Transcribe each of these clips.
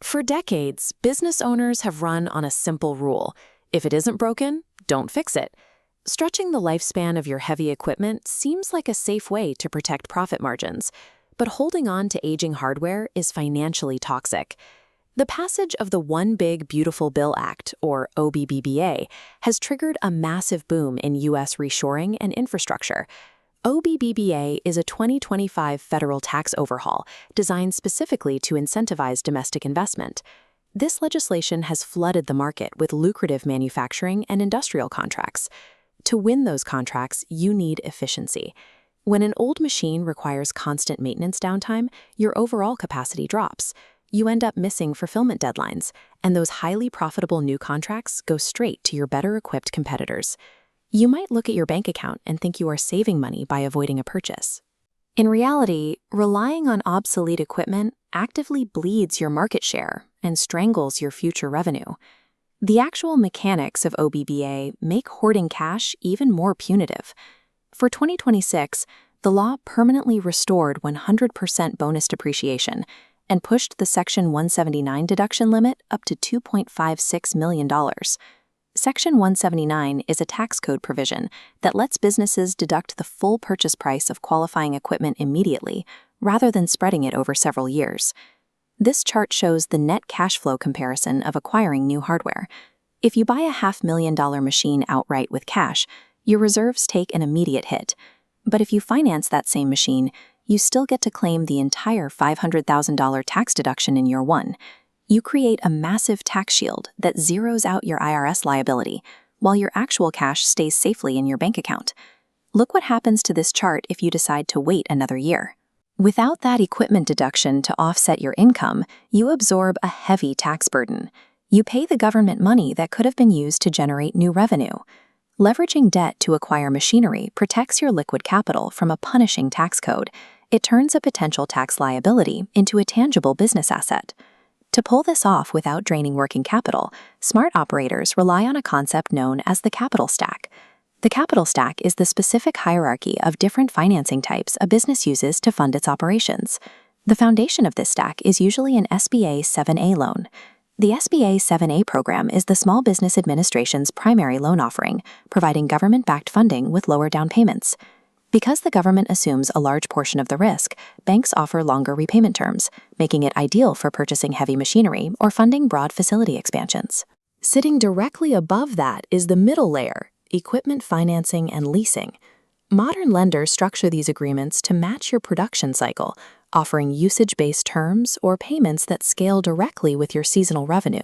For decades, business owners have run on a simple rule. If it isn't broken, don't fix it. Stretching the lifespan of your heavy equipment seems like a safe way to protect profit margins, but holding on to aging hardware is financially toxic. The passage of the One Big Beautiful Bill Act, or OBBBA, has triggered a massive boom in U.S. reshoring and infrastructure. OBBBA is a 2025 federal tax overhaul designed specifically to incentivize domestic investment. This legislation has flooded the market with lucrative manufacturing and industrial contracts. To win those contracts, you need efficiency. When an old machine requires constant maintenance downtime, your overall capacity drops. You end up missing fulfillment deadlines, and those highly profitable new contracts go straight to your better-equipped competitors. You might look at your bank account and think you are saving money by avoiding a purchase. In reality, relying on obsolete equipment actively bleeds your market share and strangles your future revenue. The actual mechanics of OBBA make hoarding cash even more punitive. For 2026, the law permanently restored 100% bonus depreciation and pushed the Section 179 deduction limit up to $2.56 million. Section 179 is a tax code provision that lets businesses deduct the full purchase price of qualifying equipment immediately, rather than spreading it over several years. This chart shows the net cash flow comparison of acquiring new hardware. If you buy a $500,000 machine outright with cash, your reserves take an immediate hit. But if you finance that same machine, you still get to claim the entire $500,000 tax deduction in year one. You create a massive tax shield that zeroes out your IRS liability, while your actual cash stays safely in your bank account. Look what happens to this chart if you decide to wait another year. Without that equipment deduction to offset your income, you absorb a heavy tax burden. You pay the government money that could have been used to generate new revenue. Leveraging debt to acquire machinery protects your liquid capital from a punishing tax code. It turns a potential tax liability into a tangible business asset. To pull this off without draining working capital, smart operators rely on a concept known as the capital stack. The capital stack is the specific hierarchy of different financing types a business uses to fund its operations. The foundation of this stack is usually an SBA 7A loan. The SBA 7A program is the Small Business Administration's primary loan offering, providing government-backed funding with lower down payments. Because the government assumes a large portion of the risk, banks offer longer repayment terms, making it ideal for purchasing heavy machinery or funding broad facility expansions. Sitting directly above that is the middle layer, equipment financing and leasing. Modern lenders structure these agreements to match your production cycle, offering usage-based terms or payments that scale directly with your seasonal revenue.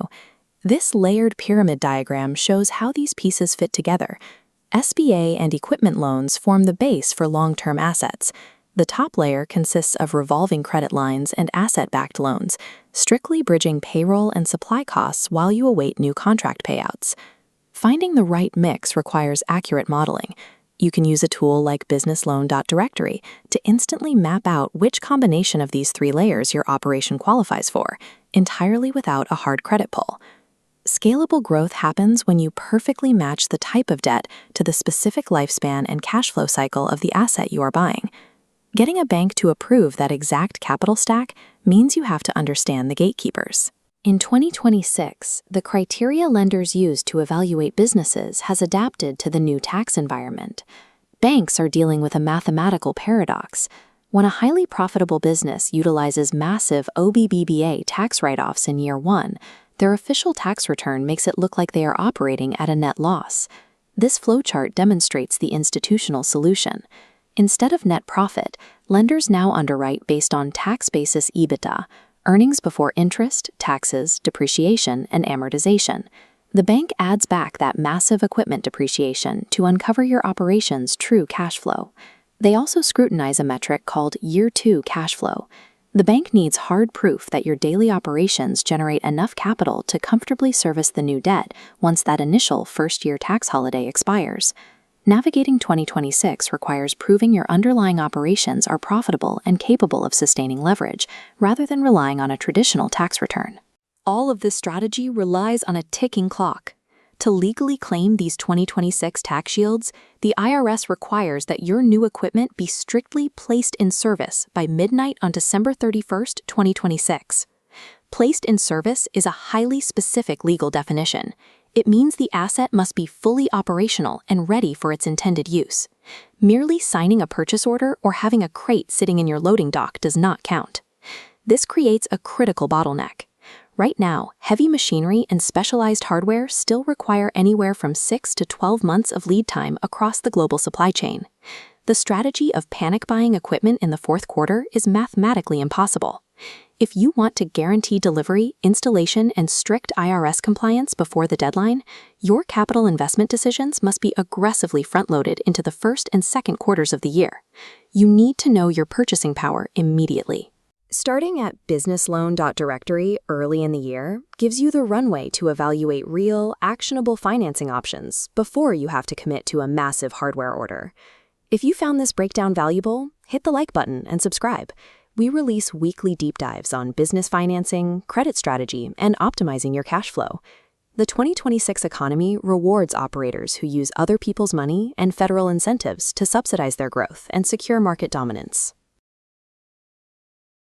This layered pyramid diagram shows how these pieces fit together. SBA and equipment loans form the base for long-term assets. The top layer consists of revolving credit lines and asset-backed loans, strictly bridging payroll and supply costs while you await new contract payouts. Finding the right mix requires accurate modeling. You can use a tool like BusinessLoan.Directory to instantly map out which combination of these three layers your operation qualifies for, entirely without a hard credit pull. Scalable growth happens when you perfectly match the type of debt to the specific lifespan and cash flow cycle of the asset you are buying. Getting a bank to approve that exact capital stack means you have to understand the gatekeepers. In 2026, the criteria lenders use to evaluate businesses has adapted to the new tax environment. Banks are dealing with a mathematical paradox. When a highly profitable business utilizes massive OBBBA tax write-offs in year one, their official tax return makes it look like they are operating at a net loss. This flowchart demonstrates the institutional solution. Instead of net profit, lenders now underwrite based on tax basis EBITDA, earnings before interest, taxes, depreciation, and amortization. The bank adds back that massive equipment depreciation to uncover your operation's true cash flow. They also scrutinize a metric called Year 2 cash flow. The bank needs hard proof that your daily operations generate enough capital to comfortably service the new debt once that initial first-year tax holiday expires. Navigating 2026 requires proving your underlying operations are profitable and capable of sustaining leverage, rather than relying on a traditional tax return. All of this strategy relies on a ticking clock. To legally claim these 2026 tax shields, the IRS requires that your new equipment be strictly placed in service by midnight on December 31st, 2026. Placed in service is a highly specific legal definition. It means the asset must be fully operational and ready for its intended use. Merely signing a purchase order or having a crate sitting in your loading dock does not count. This creates a critical bottleneck. Right now, heavy machinery and specialized hardware still require anywhere from 6 to 12 months of lead time across the global supply chain. The strategy of panic buying equipment in the fourth quarter is mathematically impossible. If you want to guarantee delivery, installation, and strict IRS compliance before the deadline, your capital investment decisions must be aggressively front-loaded into the first and second quarters of the year. You need to know your purchasing power immediately. Starting at BusinessLoan.Directory early in the year gives you the runway to evaluate real, actionable financing options before you have to commit to a massive hardware order. If you found this breakdown valuable, hit the like button and subscribe. We release weekly deep dives on business financing, credit strategy, and optimizing your cash flow. The 2026 economy rewards operators who use other people's money and federal incentives to subsidize their growth and secure market dominance.